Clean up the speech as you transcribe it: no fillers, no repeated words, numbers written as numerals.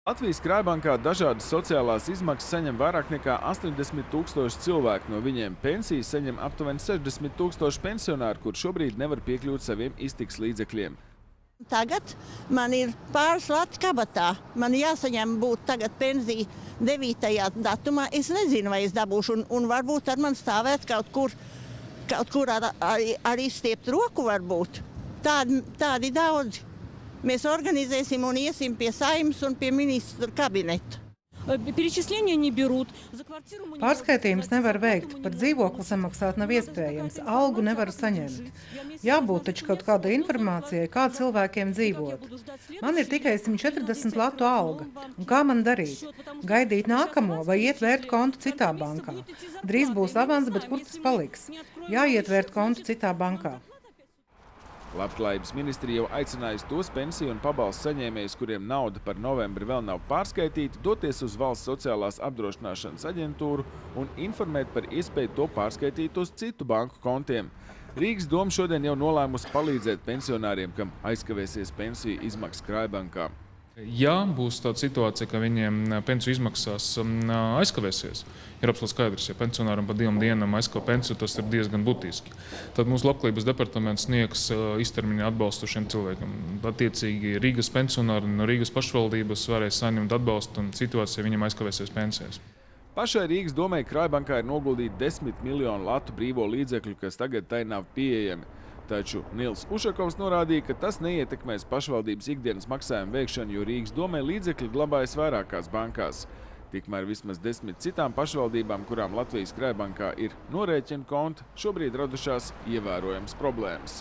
Latvijas Krājbankā dažādas sociālās izmaksas saņem vairāk nekā 80 000 cilvēku. No viņiem pensijas saņem aptuveni 60 000 pensionāru, kur šobrīd nevar piekļūt saviem iztiks līdzekļiem. Tagad man ir pāris lati kabatā. Man jāsaņem būt tagad pensija 9. datumā. Es nezinu, vai es dabūšu, un varbūt ar man stāvēt kaut kur ar izstiept roku varbūt. Tādi daudzi. Mēs organizēsim un iesim pie Saeimas un pie ministru kabineta. Pārskaitījums nevar veikt, par dzīvokli samaksāt nav iespējams, algu nevar saņemt. Jābūt taču kaut kādai informācijai, kā cilvēkiem dzīvot. Man ir tikai 140 latu alga, un kā man darīt? Gaidīt nākamo vai iet vērt kontu citā bankā? Drīz būs avans, bet kur tas paliks? Jāiet vērt kontu citā bankā. Labklājības ministrija jau aicinājusi tos pensiju un pabalstu saņēmējus, kuriem nauda par novembri vēl nav pārskaitīta, doties uz Valsts sociālās apdrošināšanas aģentūru un informēt par iespēju to pārskaitīt uz citu banku kontiem. Rīgas doma šodien jau nolēmusi palīdzēt pensionāriem, kam aizkavēsies pensiju izmaksas Krājbankā. Ja būs tāda situācija, ka viņiem pensiju izmaksās aizkavēsies, ir absolūti skaidrs, ja pensionāram pa 2 dienām aizkavē pensiju, tas ir diezgan būtiski. Tad mūsu labklājības departaments sniegs īstermiņa atbalstu šiem cilvēkiem. Attiecīgi Rīgas pensionāri no Rīgas pašvaldības varēs saņemt atbalstu un situācija, ja viņam aizkavēsies pensijas. Pašai Rīgas domai Krājbankā ir noguldīti 10 miljonu latu brīvo līdzekļu, kas tagad tai nav pieejami. Taču Nils Ušakovs norādīja, ka tas neietekmēs pašvaldības ikdienas maksājumu veikšanu, jo Rīgas domai līdzekļi glabājas vairākās bankās. Tikmēr vismaz 10 citām pašvaldībām, kurām Latvijas Krājbankā ir norēķina konti, šobrīd radušās ievērojamas problēmas.